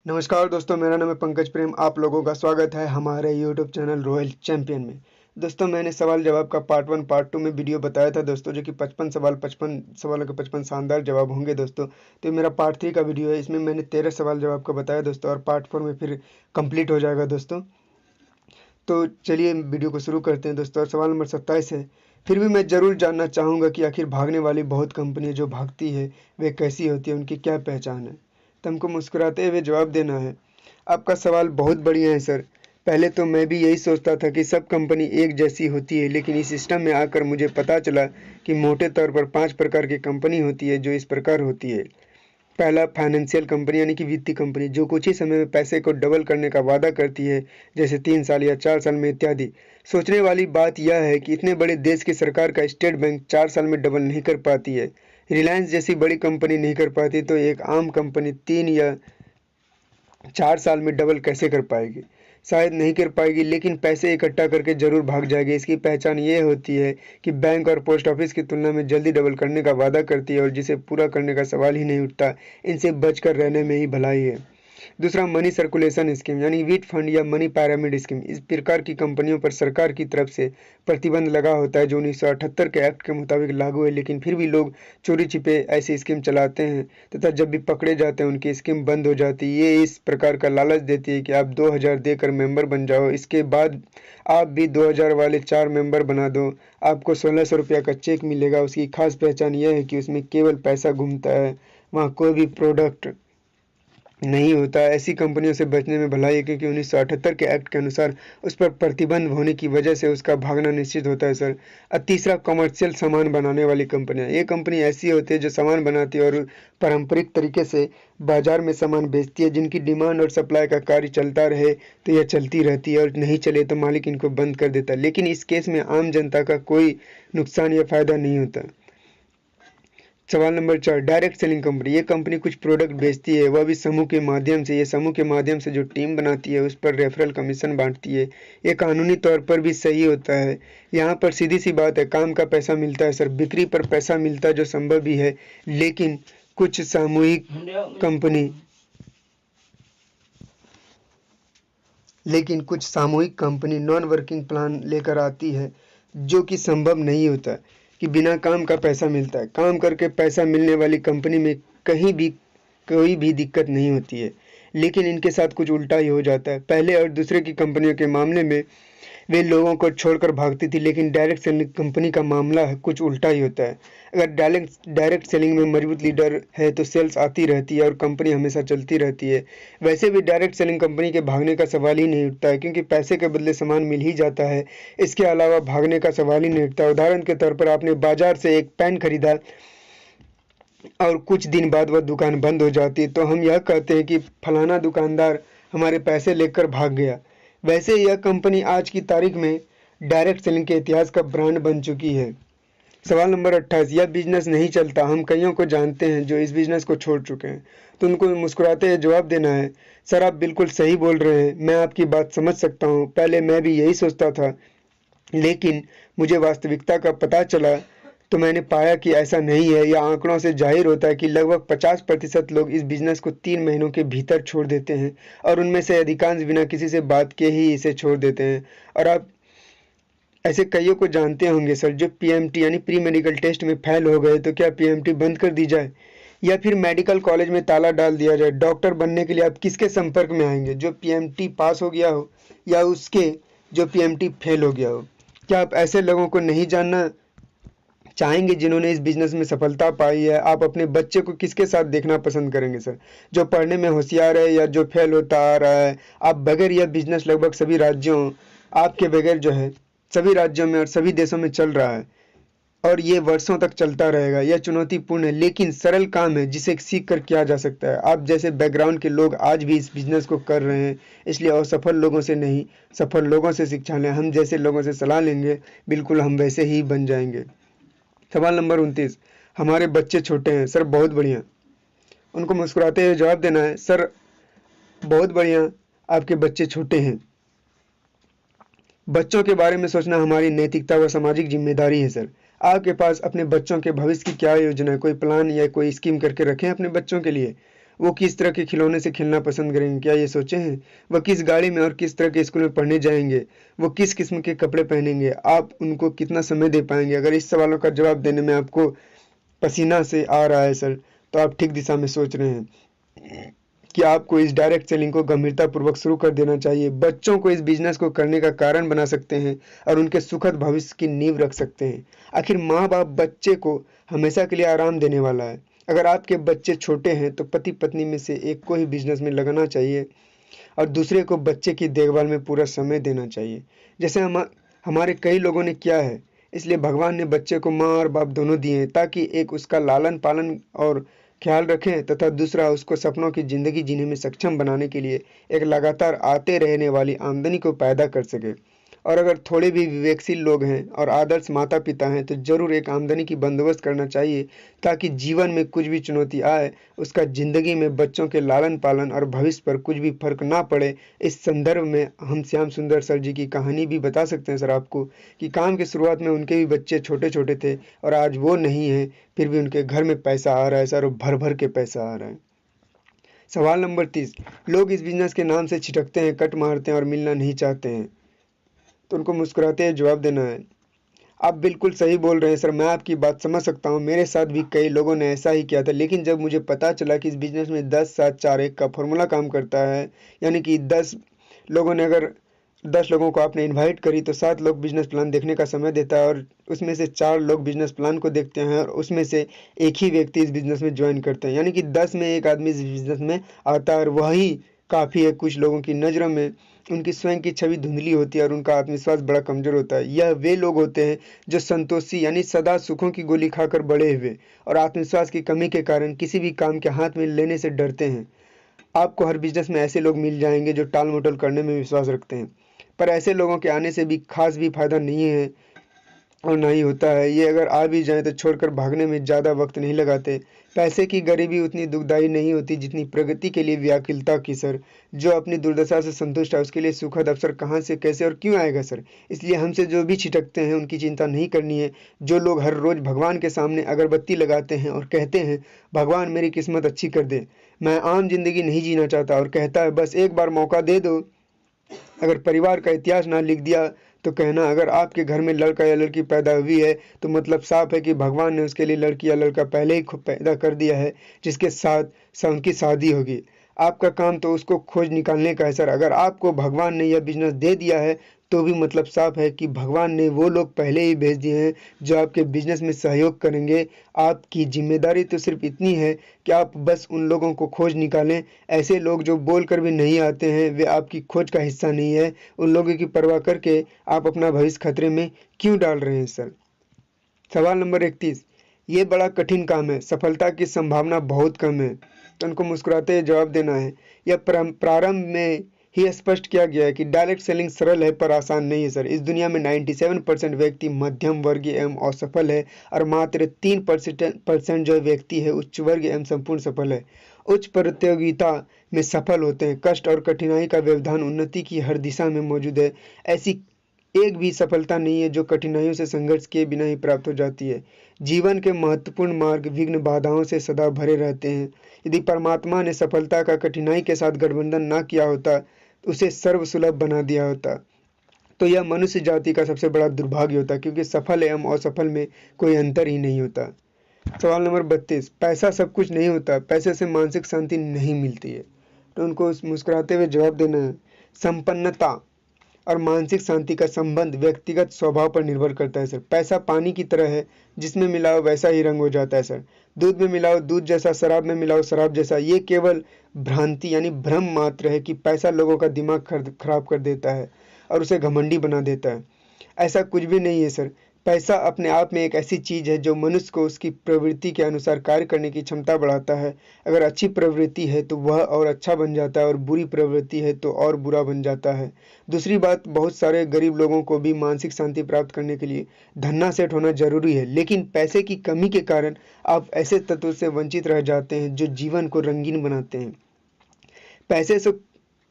नमस्कार दोस्तों, मेरा नाम है पंकज प्रेम। आप लोगों का स्वागत है हमारे यूट्यूब चैनल रॉयल चैंपियन में। दोस्तों, मैंने सवाल जवाब का पार्ट 1 पार्ट 2 में वीडियो बताया था दोस्तों, जो कि 55 सवालों के 55 शानदार जवाब होंगे दोस्तों। तो ये मेरा पार्ट 3 का वीडियो है। इसमें मैंने 13 सवाल जवाब का बताया दोस्तों, और पार्ट 4 में फिर कंप्लीट हो जाएगा दोस्तों। तो चलिए वीडियो को शुरू करते हैं दोस्तों। और सवाल नंबर 27 है, फिर भी मैं ज़रूर जानना चाहूँगा कि आखिर भागने वाली बहुत कंपनियाँ जो भागती है वे कैसी होती है, उनकी क्या पहचान है। तो हमको मुस्कुराते हुए जवाब देना है। आपका सवाल बहुत बढ़िया है सर। पहले तो मैं भी यही सोचता था कि सब कंपनी एक जैसी होती है, लेकिन इस सिस्टम में आकर मुझे पता चला कि मोटे तौर पर 5 प्रकार की कंपनी होती है, जो इस प्रकार होती है। पहला, फाइनेंशियल कंपनी यानी कि वित्तीय कंपनी, जो कुछ ही समय में पैसे को डबल करने का वादा करती है, जैसे 3 साल या 4 साल में इत्यादि। सोचने वाली बात यह है कि इतने बड़े देश की सरकार का स्टेट बैंक 4 साल में डबल नहीं कर पाती है। रिलायंस जैसी बड़ी कंपनी नहीं कर पाती, तो एक आम कंपनी 3 या 4 साल में डबल कैसे कर पाएगी? शायद नहीं कर पाएगी, लेकिन पैसे इकट्ठा करके जरूर भाग जाएगी। इसकी पहचान ये होती है कि बैंक और पोस्ट ऑफिस की तुलना में जल्दी डबल करने का वादा करती है, और जिसे पूरा करने का सवाल ही नहीं उठता। इनसे बचकर रहने में ही भलाई है। दूसरा, मनी सर्कुलेशन स्कीम यानी विट फंड या मनी पिरामिड स्कीम। इस प्रकार की कंपनियों पर सरकार की तरफ से प्रतिबंध लगा होता है, जो 1978 के एक्ट के मुताबिक लागू है, लेकिन फिर भी लोग चोरी छिपे ऐसी स्कीम चलाते हैं, तथा जब भी पकड़े जाते हैं उनकी स्कीम बंद हो जाती है। ये इस प्रकार का लालच देती है कि आप 2000 देकर मेंबर बन जाओ, इसके बाद आप भी 2000 वाले 4 मेंबर बना दो, आपको 1600 रुपया का चेक मिलेगा। उसकी खास पहचान यह है कि उसमें केवल पैसा घूमता है, वहाँ कोई भी प्रोडक्ट नहीं होता। ऐसी कंपनियों से बचने में भलाई है, क्योंकि 1978 के एक्ट के अनुसार उस पर प्रतिबंध होने की वजह से उसका भागना निश्चित होता है सर। तीसरा, कमर्शियल सामान बनाने वाली कंपनियां। ये कंपनी ऐसी होती है जो सामान बनाती है और पारंपरिक तरीके से बाजार में सामान बेचती है, जिनकी डिमांड और सप्लाई का कार्य चलता रहे तो यह चलती रहती है, और नहीं चले तो मालिक इनको बंद कर देता है। लेकिन इस केस में आम जनता का कोई नुकसान या फायदा नहीं होता। सवाल नंबर 4, डायरेक्ट सेलिंग कंपनी। ये कंपनी कुछ प्रोडक्ट बेचती है, वह भी समूह के माध्यम से। ये समूह के माध्यम से जो टीम बनाती है उस पर रेफरल कमीशन बांटती है। ये कानूनी तौर पर भी सही होता है। यहाँ पर सीधी सी बात है, काम का पैसा मिलता है सर, बिक्री पर पैसा मिलता है, जो संभव भी है। लेकिन कुछ सामूहिक कंपनी नॉन वर्किंग प्लान लेकर आती है, जो कि संभव नहीं होता कि बिना काम का पैसा मिलता है। काम करके पैसा मिलने वाली कंपनी में कहीं भी कोई भी दिक्कत नहीं होती है, लेकिन इनके साथ कुछ उल्टा ही हो जाता है। पहले और दूसरे की कंपनियों के मामले में वे लोगों को छोड़कर भागती थी, लेकिन डायरेक्ट सेलिंग कंपनी का मामला कुछ उल्टा ही होता है। अगर डायरेक्ट सेलिंग में मजबूत लीडर है तो सेल्स आती रहती है और कंपनी हमेशा चलती रहती है। वैसे भी डायरेक्ट सेलिंग कंपनी के भागने का सवाल ही नहीं उठता है, क्योंकि पैसे के बदले सामान मिल ही जाता है। इसके अलावा भागने का सवाल ही नहीं उठता। उदाहरण के तौर पर आपने बाजार से एक पेन खरीदा और कुछ दिन बाद वह दुकान बंद हो जाती है, तो हम यह कहते हैं कि फलाना दुकानदार हमारे पैसे लेकर भाग गया। वैसे यह कंपनी आज की तारीख में डायरेक्ट सेलिंग के इतिहास का ब्रांड बन चुकी है। सवाल नंबर 28, यह बिजनेस नहीं चलता। हम कईयों को जानते हैं जो इस बिजनेस को छोड़ चुके हैं, तो उनको मुस्कुराते हुए जवाब देना है, सर आप बिल्कुल सही बोल रहे हैं, मैं आपकी बात समझ सकता हूँ। पहले मैं भी यही सोचता था, लेकिन मुझे वास्तविकता का पता चला तो मैंने पाया कि ऐसा नहीं है। यह आंकड़ों से जाहिर होता है कि लगभग 50% लोग इस बिजनेस को 3 महीनों के भीतर छोड़ देते हैं, और उनमें से अधिकांश बिना किसी से बात के ही इसे छोड़ देते हैं। और आप ऐसे कईयों को जानते होंगे सर, जो पीएमटी यानी प्री मेडिकल टेस्ट में फेल हो गए, तो क्या पीएमटी बंद कर दी जाए या फिर मेडिकल कॉलेज में ताला डाल दिया जाए? डॉक्टर बनने के लिए आप किसके संपर्क में आएंगे, जो पीएमटी पास हो गया हो या उसके जो पीएमटी फेल हो गया हो? क्या आप ऐसे लोगों को नहीं जानना चाहेंगे जिन्होंने इस बिजनेस में सफलता पाई है? आप अपने बच्चे को किसके साथ देखना पसंद करेंगे सर, जो पढ़ने में होशियार है या जो फेल होता आ रहा है? आप बगैर यह बिजनेस लगभग सभी राज्यों, आपके बगैर जो है सभी राज्यों में और सभी देशों में चल रहा है, और ये वर्षों तक चलता रहेगा। यह चुनौतीपूर्ण है, लेकिन सरल काम है जिसे सीख कर किया जा सकता है। आप जैसे बैकग्राउंड के लोग आज भी इस बिजनेस को कर रहे हैं, इसलिए असफल लोगों से नहीं, सफल लोगों से शिक्षा लें। हम जैसे लोगों से सलाह लेंगे, बिल्कुल हम वैसे ही बन जाएंगे। सवाल नंबर 29, हमारे बच्चे छोटे हैं सर। बहुत बढ़िया। उनको मुस्कुराते हुए जवाब देना है, सर बहुत बढ़िया, आपके बच्चे छोटे हैं। बच्चों के बारे में सोचना हमारी नैतिकता व सामाजिक जिम्मेदारी है सर। आपके पास अपने बच्चों के भविष्य की क्या योजना है? कोई प्लान या कोई स्कीम करके रखें अपने बच्चों के लिए? वो किस तरह के खिलौने से खेलना पसंद करेंगे, क्या ये सोचे हैं? वह किस गाड़ी में और किस तरह के स्कूल में पढ़ने जाएंगे, वो किस किस्म के कपड़े पहनेंगे, आप उनको कितना समय दे पाएंगे? अगर इस सवालों का जवाब देने में आपको पसीना से आ रहा है सर, तो आप ठीक दिशा में सोच रहे हैं कि आपको इस डायरेक्ट सेलिंग को गंभीरतापूर्वक शुरू कर देना चाहिए। बच्चों को इस बिजनेस को करने का कारण बना सकते हैं और उनके सुखद भविष्य की नींव रख सकते हैं। आखिर माँ बाप बच्चे को हमेशा के लिए आराम देने वाला है। अगर आपके बच्चे छोटे हैं तो पति पत्नी में से एक को ही बिजनेस में लगना चाहिए और दूसरे को बच्चे की देखभाल में पूरा समय देना चाहिए, जैसे हमारे कई लोगों ने किया है। इसलिए भगवान ने बच्चे को माँ और बाप दोनों दिए हैं, ताकि एक उसका लालन पालन और ख्याल रखें तथा दूसरा उसको सपनों की ज़िंदगी जीने में सक्षम बनाने के लिए एक लगातार आते रहने वाली आमदनी को पैदा कर सके। और अगर थोड़े भी विवेकशील लोग हैं और आदर्श माता पिता हैं तो ज़रूर एक आमदनी की बंदोबस्त करना चाहिए, ताकि जीवन में कुछ भी चुनौती आए उसका ज़िंदगी में बच्चों के लालन पालन और भविष्य पर कुछ भी फर्क ना पड़े। इस संदर्भ में हम श्याम सुंदर सर जी की कहानी भी बता सकते हैं सर आपको, कि काम की शुरुआत में उनके भी बच्चे छोटे छोटे थे और आज वो नहीं हैं, फिर भी उनके घर में पैसा आ रहा है सर, और भर भर के पैसा आ रहा है। सवाल नंबर 30, लोग इस बिजनेस के नाम से छिटकते हैं, कट मारते हैं और मिलना नहीं चाहते हैं, तो उनको मुस्कुराते हुए जवाब देना है। आप बिल्कुल सही बोल रहे हैं सर, मैं आपकी बात समझ सकता हूँ। मेरे साथ भी कई लोगों ने ऐसा ही किया था, लेकिन जब मुझे पता चला कि इस बिजनेस में 10-7-4-1 का फॉर्मूला काम करता है, यानी कि 10 लोगों ने अगर 10 लोगों को आपने इनवाइट करी तो 7 लोग बिजनेस प्लान देखने का समय देता है और उसमें से 4 लोग बिजनेस प्लान को देखते हैं और उसमें से एक ही व्यक्ति इस बिजनेस में ज्वाइन करते हैं, यानी कि 10 में एक आदमी इस बिजनेस में आता है और वही काफ़ी है। कुछ लोगों की नज़रों में उनकी स्वयं की छवि धुंधली होती है और उनका आत्मविश्वास बड़ा कमज़ोर होता है। यह वे लोग होते हैं जो संतोषी यानी सदा सुखों की गोली खाकर बड़े हुए और आत्मविश्वास की कमी के कारण किसी भी काम के हाथ में लेने से डरते हैं। आपको हर बिजनेस में ऐसे लोग मिल जाएंगे जो टाल मटोल करने में विश्वास रखते हैं, पर ऐसे लोगों के आने से भी खास भी फायदा नहीं है और ना ही होता है। ये अगर आ भी जाएं तो छोड़कर भागने में ज़्यादा वक्त नहीं लगाते। पैसे की गरीबी उतनी दुखदाई नहीं होती जितनी प्रगति के लिए व्याकुलता की सर। जो अपनी दुर्दशा से संतुष्ट है उसके लिए सुखद अवसर कहाँ से, कैसे और क्यों आएगा सर? इसलिए हमसे जो भी छिटकते हैं उनकी चिंता नहीं करनी है। जो लोग हर रोज़ भगवान के सामने अगरबत्ती लगाते हैं और कहते हैं भगवान मेरी किस्मत अच्छी कर दे, मैं आम जिंदगी नहीं जीना चाहता, और कहता है बस एक बार मौका दे दो। अगर परिवार का इतिहास ना लिख दिया तो कहना, अगर आपके घर में लड़का या लड़की पैदा हुई है तो मतलब साफ है कि भगवान ने उसके लिए लड़की या लड़का पहले ही खुद पैदा कर दिया है जिसके साथ उनकी शादी होगी। आपका काम तो उसको खोज निकालने का है सर। अगर आपको भगवान ने यह बिजनेस दे दिया है तो भी मतलब साफ है कि भगवान ने वो लोग पहले ही भेज दिए हैं जो आपके बिजनेस में सहयोग करेंगे। आपकी जिम्मेदारी तो सिर्फ इतनी है कि आप बस उन लोगों को खोज निकालें। ऐसे लोग जो बोल कर भी नहीं आते हैं वे आपकी खोज का हिस्सा नहीं है। उन लोगों की परवाह करके आप अपना भविष्य खतरे में क्यों डाल रहे हैं सर? सवाल नंबर 31, ये बड़ा कठिन काम है, सफलता की संभावना बहुत कम है, तो उनको मुस्कुराते हुए जवाब देना है। यह प्रारंभ में ही स्पष्ट किया गया है कि डायरेक्ट सेलिंग सरल है पर आसान नहीं है सर। इस दुनिया में 97% व्यक्ति मध्यम वर्गीय एवं असफल है और मात्र 3% जो व्यक्ति है उच्च वर्गीय एवं संपूर्ण सफल है। उच्च प्रतियोगिता में सफल होते हैं। कष्ट और कठिनाई का व्यवधान उन्नति की हर दिशा में मौजूद है। ऐसी एक भी सफलता नहीं है जो कठिनाइयों से संघर्ष किए बिना ही प्राप्त हो जाती है। जीवन के महत्वपूर्ण मार्ग विघ्न बाधाओं से सदा भरे रहते हैं। यदि परमात्मा ने सफलता का कठिनाई के साथ गठबंधन ना किया होता, उसे सर्वसुलभ बना दिया होता, तो यह मनुष्य जाति का सबसे बड़ा दुर्भाग्य होता, क्योंकि सफल एवं असफल में कोई अंतर ही नहीं होता। सवाल नंबर 32, पैसा सब कुछ नहीं होता, पैसे से मानसिक शांति नहीं मिलती है, तो उनको मुस्कुराते हुए जवाब देना है। संपन्नता और मानसिक शांति का संबंध व्यक्तिगत स्वभाव पर निर्भर करता है सर। पैसा पानी की तरह है, जिसमें मिलाओ वैसा ही रंग हो जाता है सर। दूध में मिलाओ दूध जैसा, शराब में मिलाओ शराब जैसा। ये केवल भ्रांति यानी भ्रम मात्र है कि पैसा लोगों का दिमाग खराब कर देता है और उसे घमंडी बना देता है। ऐसा कुछ भी नहीं है सर। पैसा अपने आप में एक ऐसी चीज़ है जो मनुष्य को उसकी प्रवृत्ति के अनुसार कार्य करने की क्षमता बढ़ाता है। अगर अच्छी प्रवृत्ति है तो वह और अच्छा बन जाता है और बुरी प्रवृत्ति है तो और बुरा बन जाता है। दूसरी बात, बहुत सारे गरीब लोगों को भी मानसिक शांति प्राप्त करने के लिए धन्ना सेठ होना जरूरी है, लेकिन पैसे की कमी के कारण आप ऐसे तत्वों से वंचित रह जाते हैं जो जीवन को रंगीन बनाते हैं। पैसे से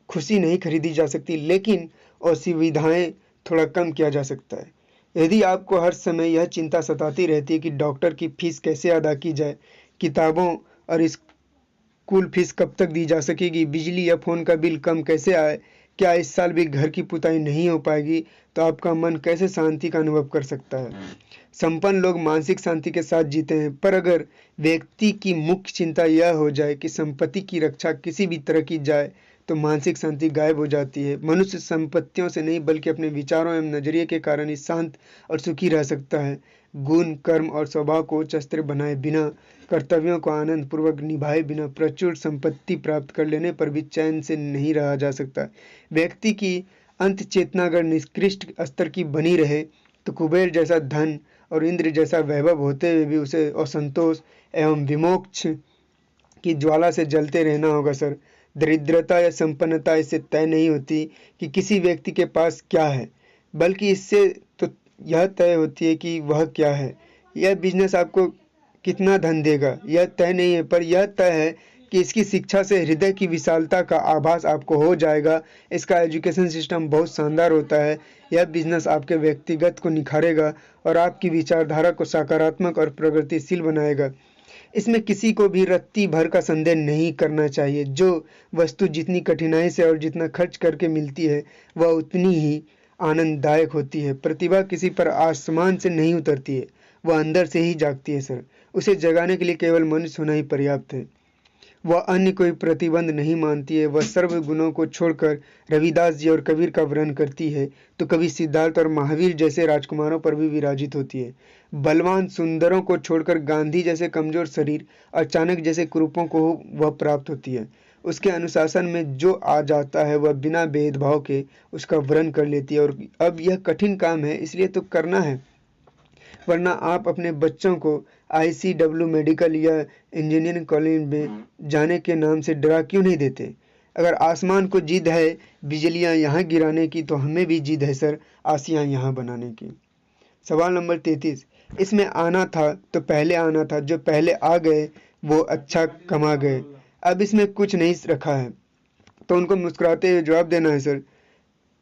खुशी नहीं खरीदी जा सकती, लेकिन असुविधाएं थोड़ा कम किया जा सकता है। यदि आपको हर समय यह चिंता सताती रहती है कि डॉक्टर की फीस कैसे अदा की जाए, किताबों और स्कूल फीस कब तक दी जा सकेगी, बिजली या फ़ोन का बिल कम कैसे आए, क्या इस साल भी घर की पुताई नहीं हो पाएगी, तो आपका मन कैसे शांति का अनुभव कर सकता है। संपन्न लोग मानसिक शांति के साथ जीते हैं, पर अगर व्यक्ति की मुख्य चिंता यह हो जाए कि संपत्ति की रक्षा किसी भी तरह की जाए, तो मानसिक शांति गायब हो जाती है। मनुष्य संपत्तियों से नहीं बल्कि अपने विचारों एवं नजरिए के कारण ही शांत और सुखी रह सकता है। गुण, कर्म और स्वभाव को उच्च स्तर बनाए बिना, कर्तव्यों को आनंद पूर्वक निभाए बिना प्रचुर संपत्ति प्राप्त कर लेने पर भी चैन से नहीं रहा जा सकता। व्यक्ति की अंत चेतना अगर निकृष्ट स्तर की बनी रहे, तो कुबेर जैसा धन और इंद्र जैसा वैभव होते हुए भी उसे असंतोष एवं विमोक्ष की ज्वाला से जलते रहना होगा सर। दरिद्रता या संपन्नता इससे तय नहीं होती कि किसी व्यक्ति के पास क्या है, बल्कि इससे तो यह तय होती है कि वह क्या है। यह बिजनेस आपको कितना धन देगा यह तय नहीं है, पर यह तय है कि इसकी शिक्षा से हृदय की विशालता का आभास आपको हो जाएगा। इसका एजुकेशन सिस्टम बहुत शानदार होता है। यह बिजनेस आपके व्यक्तिगत को निखारेगा और आपकी विचारधारा को सकारात्मक और प्रगतिशील बनाएगा। इसमें किसी को भी रत्ती भर का संदेह नहीं करना चाहिए। जो वस्तु जितनी कठिनाई से और जितना खर्च करके मिलती है, वह उतनी ही आनंददायक होती है। प्रतिभा किसी पर आसमान से नहीं उतरती है, वह अंदर से ही जागती है सर। उसे जगाने के लिए केवल मनुष्य होना ही पर्याप्त है। वह अन्य कोई प्रतिबंध नहीं मानती है। वह सर्व गुणों को छोड़कर रविदास जी और कबीर का वर्णन करती है, तो कभी सिद्धार्थ और महावीर जैसे राजकुमारों पर भी विराजित होती है। बलवान सुंदरों को छोड़कर गांधी जैसे कमजोर शरीर और चाणक्य जैसे कुरूपों को वह प्राप्त होती है। उसके अनुशासन में जो आ जाता है वह बिना भेदभाव के उसका वर्णन कर लेती है। और अब यह कठिन काम है, इसलिए तो करना है, वरना आप अपने बच्चों को ICW मेडिकल या इंजीनियरिंग कॉलेज में जाने के नाम से डरा क्यों नहीं देते। अगर आसमान को जिद है बिजलियां यहाँ गिराने की, तो हमें भी जिद है सर आसियां यहाँ बनाने की। सवाल नंबर 33, इसमें आना था तो पहले आना था, जो पहले आ गए वो अच्छा कमा गए, अब इसमें कुछ नहीं रखा है। तो उनको मुस्कुराते हुए जवाब देना है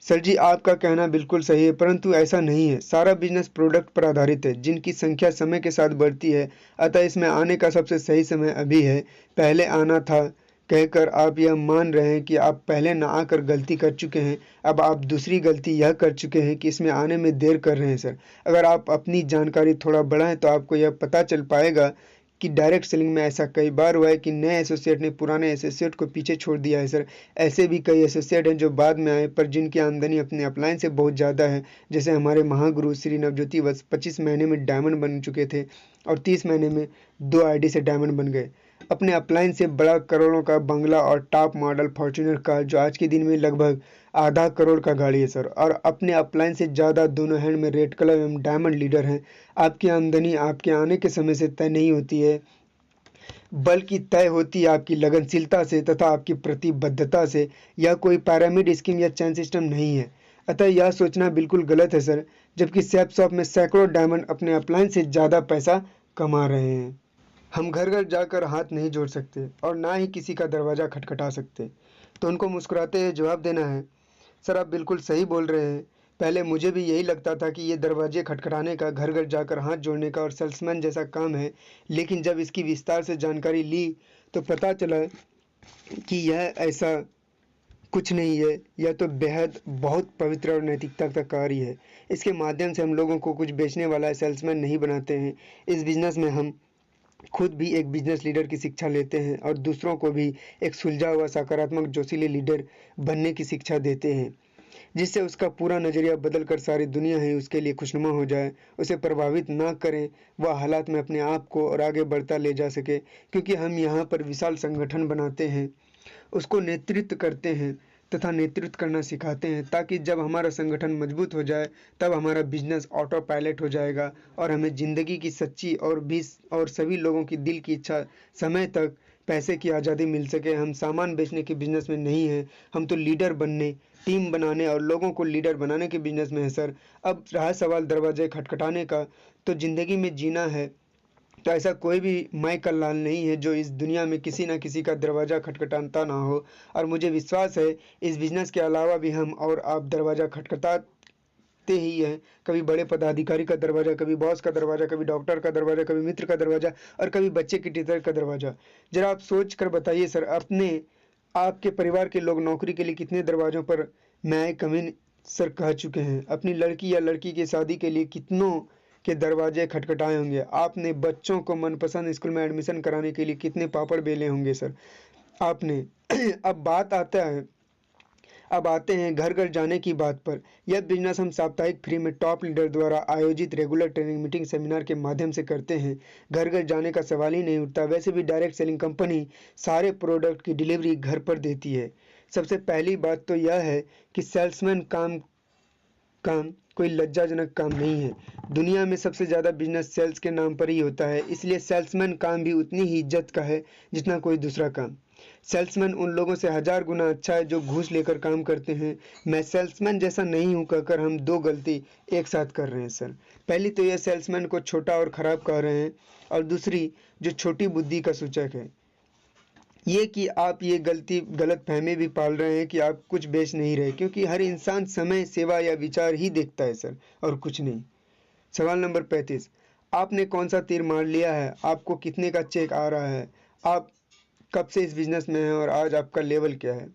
सर जी आपका कहना बिल्कुल सही है, परंतु ऐसा नहीं है। सारा बिजनेस प्रोडक्ट पर आधारित है, जिनकी संख्या समय के साथ बढ़ती है। अतः इसमें आने का सबसे सही समय अभी है। पहले आना था कहकर आप यह मान रहे हैं कि आप पहले न आकर गलती कर चुके हैं। अब आप दूसरी गलती यह कर चुके हैं कि इसमें आने में देर कर रहे हैं सर। अगर आप अपनी जानकारी थोड़ा बढ़ाएं तो आपको यह पता चल पाएगा कि डायरेक्ट सेलिंग में ऐसा कई बार हुआ है कि नए एसोसिएट ने पुराने एसोसिएट को पीछे छोड़ दिया है सर। ऐसे भी कई एसोसिएट हैं जो बाद में आए, पर जिनकी आमदनी अपने अपलाइन से बहुत ज़्यादा है। जैसे हमारे महागुरु श्री नवज्योति वत्स 25 महीने में डायमंड बन चुके थे और 30 महीने में 2 ID से डायमंड बन गए। अपने अपलाइन से बड़ा करोड़ों का बंगला और टॉप मॉडल फॉर्च्यूनर कार, जो आज के दिन में लगभग आधा करोड़ का गाड़ी है सर, और अपने अपलाइन से ज़्यादा दोनों हैंड में रेड कलर एवं डायमंड लीडर हैं। आपकी आमदनी आपके आने के समय से तय नहीं होती है, बल्कि तय होती है आपकी लगनशीलता से तथा आपकी प्रतिबद्धता से। यह कोई पैरामिड स्कीम या चैन सिस्टम नहीं है। अतः यह सोचना बिल्कुल गलत है सर, जबकि सेफ शॉप में सैकड़ों डायमंड अपने अपलाइन से ज़्यादा पैसा कमा रहे हैं। हम घर घर जाकर हाथ नहीं जोड़ सकते और ना ही किसी का दरवाज़ा खटखटा सकते। तो उनको मुस्कुराते हुए जवाब देना है, सर आप बिल्कुल सही बोल रहे हैं। पहले मुझे भी यही लगता था कि ये दरवाजे खटखटाने का, घर घर जाकर हाथ जोड़ने का और सेल्समैन जैसा काम है, लेकिन जब इसकी विस्तार से जानकारी ली तो पता चला कि यह ऐसा कुछ नहीं है। यह तो बेहद बहुत पवित्र और नैतिकता का कार्य है। इसके माध्यम से हम लोगों को कुछ बेचने वाला सेल्समैन नहीं बनाते हैं। इस बिज़नेस में हम खुद भी एक बिजनेस लीडर की शिक्षा लेते हैं और दूसरों को भी एक सुलझा हुआ सकारात्मक जोशीले लीडर बनने की शिक्षा देते हैं, जिससे उसका पूरा नज़रिया बदलकर सारी दुनिया ही उसके लिए खुशनुमा हो जाए। उसे प्रभावित ना करें, वह हालात में अपने आप को और आगे बढ़ता ले जा सके। क्योंकि हम यहाँ पर विशाल संगठन बनाते हैं, उसको नेतृत्व करते हैं तथा नेतृत्व करना सिखाते हैं, ताकि जब हमारा संगठन मजबूत हो जाए तब हमारा बिजनेस ऑटो पायलट हो जाएगा और हमें ज़िंदगी की सच्ची और सभी लोगों की दिल की इच्छा समय तक पैसे की आज़ादी मिल सके। हम सामान बेचने के बिजनेस में नहीं हैं, हम तो लीडर बनने, टीम बनाने और लोगों को लीडर बनाने के बिजनेस में है सर। अब रहा सवाल दरवाजे खटखटाने का, तो ज़िंदगी में जीना है तो ऐसा कोई भी माइकल लाल नहीं है जो इस दुनिया में किसी न किसी का दरवाज़ा खटखटाता ना हो। और मुझे विश्वास है इस बिज़नेस के अलावा भी हम और आप दरवाज़ा खटखटा खटखटाते ही हैं। कभी बड़े पदाधिकारी का दरवाज़ा, कभी बॉस का दरवाज़ा, कभी डॉक्टर का दरवाज़ा, कभी मित्र का दरवाज़ा और कभी बच्चे के टीचर का दरवाज़ा। ज़रा आप सोच कर बताइए सर, अपने आपके परिवार के लोग नौकरी के लिए कितने दरवाज़ों पर मैं आई कम इन सर कह चुके हैं। अपनी लड़की या लड़की की शादी के लिए कितनों के दरवाजे खटखटाए होंगे। आपने बच्चों को मनपसंद स्कूल में एडमिशन कराने के लिए कितने पापड़ बेले होंगे सर आपने। अब आते हैं घर घर जाने की बात पर। यह बिजनेस हम साप्ताहिक फ्री में टॉप लीडर द्वारा आयोजित रेगुलर ट्रेनिंग मीटिंग सेमिनार के माध्यम से करते हैं। घर घर जाने का सवाल ही नहीं उठता। वैसे भी डायरेक्ट सेलिंग कंपनी सारे प्रोडक्ट की डिलीवरी घर पर देती है। सबसे पहली बात तो यह है कि सेल्समैन काम कोई लज्जाजनक काम नहीं है। दुनिया में सबसे ज़्यादा बिजनेस सेल्स के नाम पर ही होता है, इसलिए सेल्समैन काम भी उतनी ही इज्जत का है जितना कोई दूसरा काम। सेल्समैन उन लोगों से 1000 गुना अच्छा है जो घूस लेकर काम करते हैं। मैं सेल्समैन जैसा नहीं हूँ कहकर हम दो गलती एक साथ कर रहे हैं सर। पहली तो यह सेल्समैन को छोटा और ख़राब कह रहे हैं, और दूसरी जो छोटी बुद्धि का सूचक है ये कि आप ये गलत फहमी भी पाल रहे हैं कि आप कुछ बेच नहीं रहे, क्योंकि हर इंसान समय, सेवा या विचार ही देखता है सर, और कुछ नहीं। सवाल नंबर 35, आपने कौन सा तीर मार लिया है? आपको कितने का चेक आ रहा है? आप कब से इस बिजनेस में हैं और आज आपका लेवल क्या है?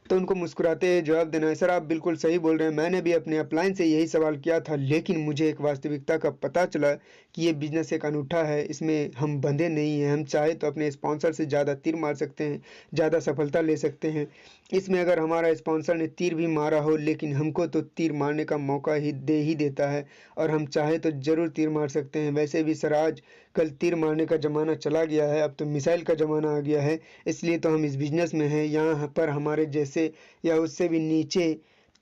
तो उनको मुस्कुराते हुए जवाब देना है, सर आप बिल्कुल सही बोल रहे हैं, मैंने भी अपने अपलाइन से यही सवाल किया था, लेकिन मुझे एक वास्तविकता का पता चला कि ये बिजनेस एक अनूठा है, इसमें हम बंधे नहीं हैं। हम चाहे तो अपने स्पॉन्सर से ज़्यादा तीर मार सकते हैं, ज़्यादा सफलता ले सकते हैं। इसमें अगर हमारा स्पॉन्सर ने तीर भी मारा हो, लेकिन हमको तो तीर मारने का मौका ही देता है, और हम चाहे तो ज़रूर तीर मार सकते हैं। वैसे भी सर आज कल तीर मारने का ज़माना चला गया है, अब तो मिसाइल का ज़माना आ गया है, इसलिए तो हम इस बिज़नेस में हैं। यहाँ पर हमारे जैसे या उससे भी नीचे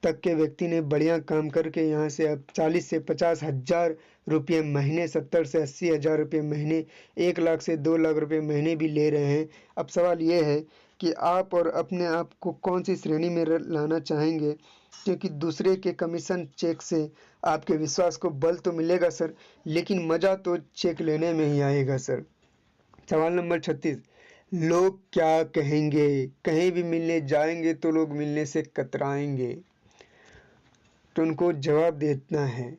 तक के व्यक्ति ने बढ़िया काम करके यहाँ से अब 40 से 50 हज़ार रुपये महीने, 70 से 80 हज़ार रुपये महीने, 1 लाख से 2 लाख रुपये महीने भी ले रहे हैं। अब सवाल ये है कि आप और अपने आप को कौन सी श्रेणी में लाना चाहेंगे, क्योंकि दूसरे के कमीशन चेक से आपके विश्वास को बल तो मिलेगा सर, लेकिन मज़ा तो चेक लेने में ही आएगा सर। सवाल नंबर 36, लोग क्या कहेंगे? कहीं भी मिलने जाएंगे तो लोग मिलने से कतराएंगे, तो उनको जवाब देना है,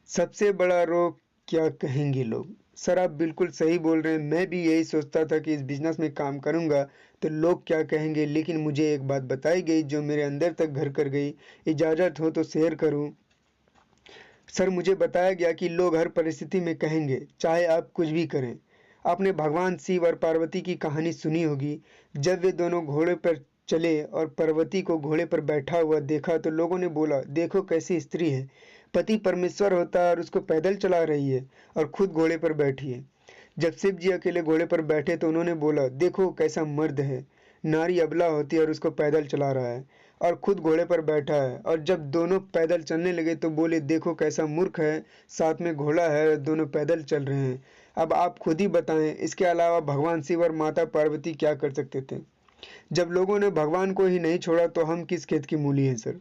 सबसे बड़ा रोग क्या कहेंगे लोग। सर आप बिल्कुल सही बोल रहे हैं, मैं भी यही सोचता था कि इस बिज़नेस में काम करूंगा तो लोग क्या कहेंगे, लेकिन मुझे एक बात बताई गई जो मेरे अंदर तक घर कर गई। इजाज़त हो तो शेयर करूं। सर मुझे बताया गया कि लोग हर परिस्थिति में कहेंगे, चाहे आप कुछ भी करें। आपने भगवान शिव और पार्वती की कहानी सुनी होगी। जब वे दोनों घोड़े पर चले और पार्वती को घोड़े पर बैठा हुआ देखा तो लोगों ने बोला, देखो कैसी स्त्री है, पति परमेश्वर होता है और उसको पैदल चला रही है और खुद घोड़े पर बैठी है। जब शिव जी अकेले घोड़े पर बैठे तो उन्होंने बोला, देखो कैसा मर्द है, नारी अबला होती है और उसको पैदल चला रहा है और खुद घोड़े पर बैठा है। और जब दोनों पैदल चलने लगे तो बोले, देखो कैसा मूर्ख है, साथ में घोड़ा है और दोनों पैदल चल रहे हैं। अब आप खुद ही बताएं, इसके अलावा भगवान शिव और माता पार्वती क्या कर सकते थे? जब लोगों ने भगवान को ही नहीं छोड़ा तो हम किस खेत की मूली हैं सर।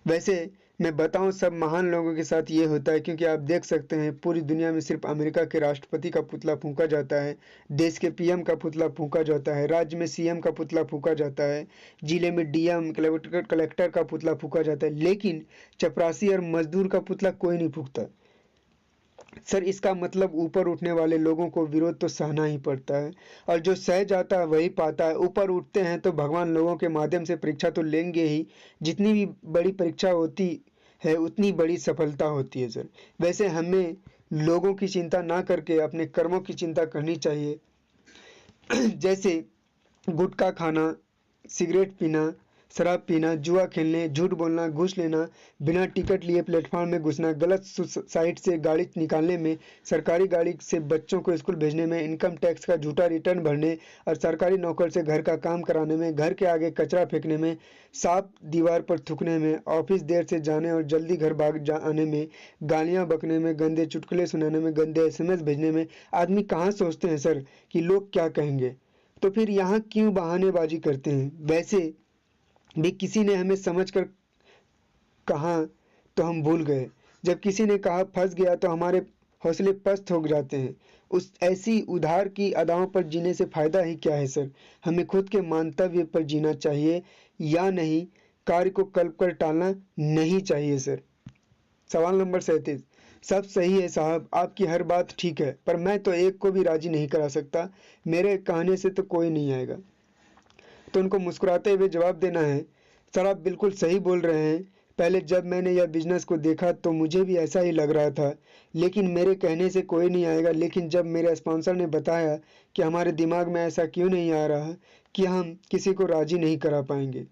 वैसे मैं बताऊं, सब महान लोगों के साथ ये होता है, क्योंकि आप देख सकते हैं पूरी दुनिया में सिर्फ अमेरिका के राष्ट्रपति का पुतला फूंका जाता है, देश के पीएम का पुतला फूंका जाता है, राज्य में सीएम का पुतला फूंका जाता है, जिले में डीएम कलेक्टर का पुतला फूंका जाता है, लेकिन चपरासी और मजदूर का पुतला कोई नहीं फूंकता। सर इसका मतलब ऊपर उठने वाले लोगों को विरोध तो सहना ही पड़ता है, और जो सह जाता है वही पाता है। ऊपर उठते हैं तो भगवान लोगों के माध्यम से परीक्षा तो लेंगे ही, जितनी भी बड़ी परीक्षा होती है उतनी बड़ी सफलता होती है सर। वैसे हमें लोगों की चिंता ना करके अपने कर्मों की चिंता करनी चाहिए। जैसे गुटखा खाना, सिगरेट पीना, शराब पीना, जुआ खेलने, झूठ बोलना, घूस लेना, बिना टिकट लिए प्लेटफॉर्म में घुसना, गलत साइट से गाड़ी निकालने में, सरकारी गाड़ी से बच्चों को स्कूल भेजने में, इनकम टैक्स का झूठा रिटर्न भरने और सरकारी नौकर से घर का काम कराने में, घर के आगे कचरा फेंकने में, सांप दीवार पर थूकने में, ऑफिस देर से जाने और जल्दी घर भाग आने में, गालियाँ बकने में, गंदे चुटकुले सुनाने में, गंदे SMS भेजने में, आदमी कहाँ सोचते हैं सर कि लोग क्या कहेंगे? तो फिर यहाँ क्यों बहानेबाजी करते हैं? वैसे भी किसी ने हमें समझकर कहा तो हम भूल गए, जब किसी ने कहा फंस गया तो हमारे हौसले पस्त हो जाते हैं। उस ऐसी उधार की अदाओं पर जीने से फायदा ही क्या है सर? हमें खुद के मंतव्य पर जीना चाहिए या नहीं, कार्य को कल कर टालना नहीं चाहिए सर। सवाल नंबर 37। सब सही है साहब, आपकी हर बात ठीक है, पर मैं तो एक को भी राजी नहीं करा सकता, मेरे कहने से तो कोई नहीं आएगा। तो उनको मुस्कुराते हुए जवाब देना है, सर आप बिल्कुल सही बोल रहे हैं। पहले जब मैंने यह बिजनेस को देखा तो मुझे भी ऐसा ही लग रहा था, लेकिन मेरे कहने से कोई नहीं आएगा। लेकिन जब मेरे स्पॉन्सर ने बताया कि हमारे दिमाग में ऐसा क्यों नहीं आ रहा कि हम किसी को राजी नहीं करा पाएंगे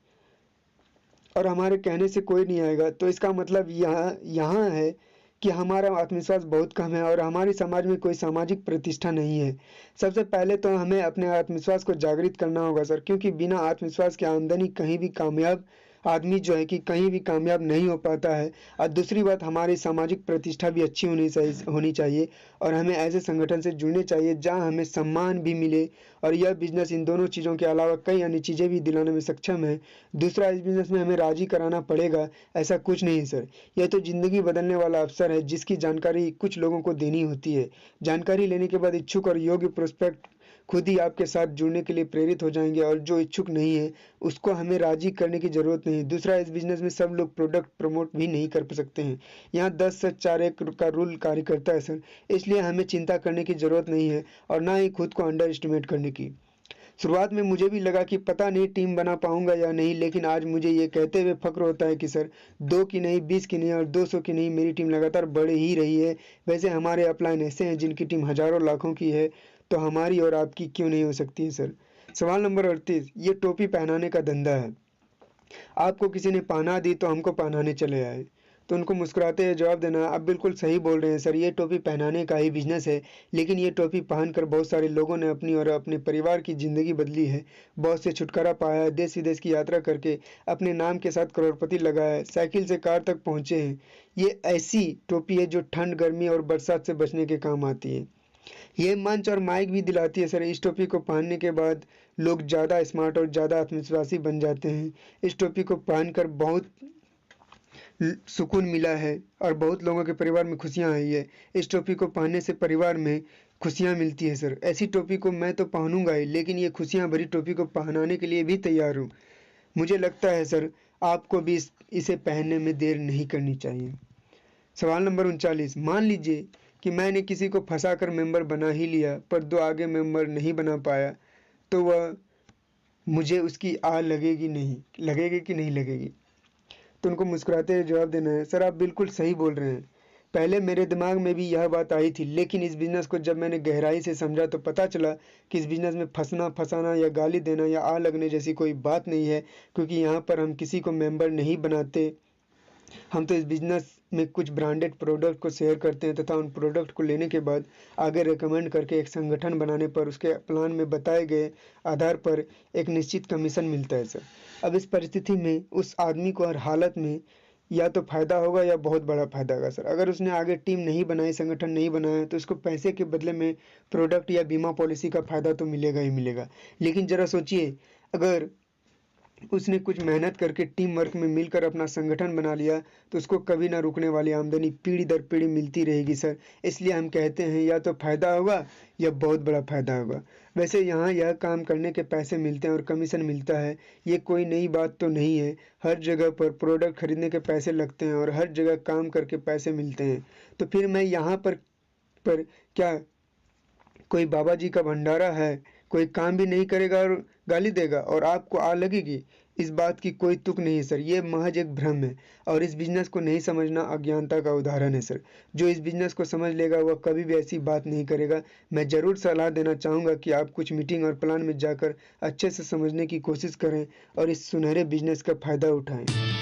और हमारे कहने से कोई नहीं आएगा, तो इसका मतलब यहाँ है कि हमारा आत्मविश्वास बहुत कम है और हमारे समाज में कोई सामाजिक प्रतिष्ठा नहीं है। सबसे पहले तो हमें अपने आत्मविश्वास को जागृत करना होगा सर, क्योंकि बिना आत्मविश्वास के आमदनी कहीं भी कामयाब आदमी जो है कि कहीं भी कामयाब नहीं हो पाता है। और दूसरी बात, हमारी सामाजिक प्रतिष्ठा भी अच्छी होनी चाहिए और हमें ऐसे संगठन से जुड़ने चाहिए जहां हमें सम्मान भी मिले और यह बिजनेस इन दोनों चीज़ों के अलावा कई अन्य चीज़ें भी दिलाने में सक्षम है। दूसरा, इस बिजनेस में हमें राजी कराना पड़ेगा ऐसा कुछ नहीं सर, यह तो ज़िंदगी बदलने वाला अवसर है जिसकी जानकारी कुछ लोगों को देनी होती है। जानकारी लेने के बाद इच्छुक और योग्य प्रोस्पेक्ट खुद ही आपके साथ जुड़ने के लिए प्रेरित हो जाएंगे और जो इच्छुक नहीं है उसको हमें राजी करने की ज़रूरत नहीं। दूसरा, इस बिजनेस में सब लोग प्रोडक्ट प्रमोट भी नहीं कर सकते हैं। यहाँ 10 सच 4 1 का रूल कार्य करता है सर, इसलिए हमें चिंता करने की ज़रूरत नहीं है और ना ही खुद को अंडर एस्टिमेट करने की। शुरुआत में मुझे भी लगा कि पता नहीं टीम बना पाऊंगा या नहीं, लेकिन आज मुझे ये कहते हुए फक्र होता है कि सर 2 की नहीं, 20 की नहीं और 200 की नहीं, मेरी टीम लगातार बढ़ ही रही है। वैसे हमारे अपलाइन ऐसे हैं जिनकी टीम हज़ारों लाखों की है, तो हमारी और आपकी क्यों नहीं हो सकती है सर। सवाल नंबर 38। ये टोपी पहनाने का धंधा है, आपको किसी ने पहना दी तो हमको पहनाने चले आए। तो उनको मुस्कुराते हुए जवाब देना, आप बिल्कुल सही बोल रहे हैं सर, ये टोपी पहनाने का ही बिजनेस है, लेकिन ये टोपी पहनकर बहुत सारे लोगों ने अपनी और अपने परिवार की ज़िंदगी बदली है। बहुत से छुटकारा पाया है, देश विदेश की यात्रा करके अपने नाम के साथ करोड़पति लगाया है, साइकिल से कार तक पहुँचे हैं। ये ऐसी टोपी है जो ठंड, गर्मी और बरसात से बचने के काम आती है। ये मंच और माइक भी दिलाती है सर। इस टोपी को पहनने के बाद लोग ज़्यादा स्मार्ट और ज़्यादा आत्मविश्वासी बन जाते हैं। इस टोपी को पहनकर बहुत सुकून मिला है और बहुत लोगों के परिवार में खुशियां आई है। इस टोपी को पहनने से परिवार में खुशियां मिलती है सर। ऐसी टोपी को मैं तो पहनूंगा ही, लेकिन ये खुशियां भरी टोपी को पहनाने के लिए भी तैयार हूँ। मुझे लगता है सर आपको भी इसे पहनने में देर नहीं करनी चाहिए। सवाल नंबर 39। मान लीजिए कि मैंने किसी को फंसाकर मेंबर बना ही लिया पर 2 आगे मेंबर नहीं बना पाया, तो वह मुझे उसकी लगेगी कि नहीं लगेगी। तो उनको मुस्कुराते हुए जवाब देना है, सर आप बिल्कुल सही बोल रहे हैं। पहले मेरे दिमाग में भी यह बात आई थी, लेकिन इस बिज़नेस को जब मैंने गहराई से समझा तो पता चला कि इस बिज़नेस में फंसाना या गाली देना या लगने जैसी कोई बात नहीं है, क्योंकि यहाँ पर हम किसी को मेंबर नहीं बनाते। हम तो इस बिज़नेस में कुछ ब्रांडेड प्रोडक्ट को शेयर करते हैं तथा उन प्रोडक्ट को लेने के बाद आगे रेकमेंड करके एक संगठन बनाने पर उसके प्लान में बताए गए आधार पर एक निश्चित कमीशन मिलता है सर। अब इस परिस्थिति में उस आदमी को हर हालत में या तो फ़ायदा होगा या बहुत बड़ा फ़ायदा होगा सर। अगर उसने आगे टीम नहीं बनाई, संगठन नहीं बनाया, तो उसको पैसे के बदले में प्रोडक्ट या बीमा पॉलिसी का फ़ायदा तो मिलेगा ही मिलेगा। लेकिन ज़रा सोचिए, अगर उसने कुछ मेहनत करके टीम वर्क में मिलकर अपना संगठन बना लिया तो उसको कभी ना रुकने वाली आमदनी पीढ़ी दर पीढ़ी मिलती रहेगी सर। इसलिए हम कहते हैं या तो फ़ायदा होगा या बहुत बड़ा फ़ायदा होगा। वैसे यहाँ यह काम करने के पैसे मिलते हैं और कमीशन मिलता है, ये कोई नई बात तो नहीं है। हर जगह पर प्रोडक्ट खरीदने के पैसे लगते हैं और हर जगह काम करके पैसे मिलते हैं। तो फिर मैं यहाँ पर क्या कोई बाबा जी का भंडारा है? कोई काम भी नहीं करेगा और गाली देगा और आपको लगेगी? इस बात की कोई तुक नहीं है सर, ये महज एक भ्रम है और इस बिजनेस को नहीं समझना अज्ञानता का उदाहरण है सर। जो इस बिजनेस को समझ लेगा वह कभी भी ऐसी बात नहीं करेगा। मैं ज़रूर सलाह देना चाहूँगा कि आप कुछ मीटिंग और प्लान में जाकर अच्छे से समझने की कोशिश करें और इस सुनहरे बिजनेस का फ़ायदा उठाएं।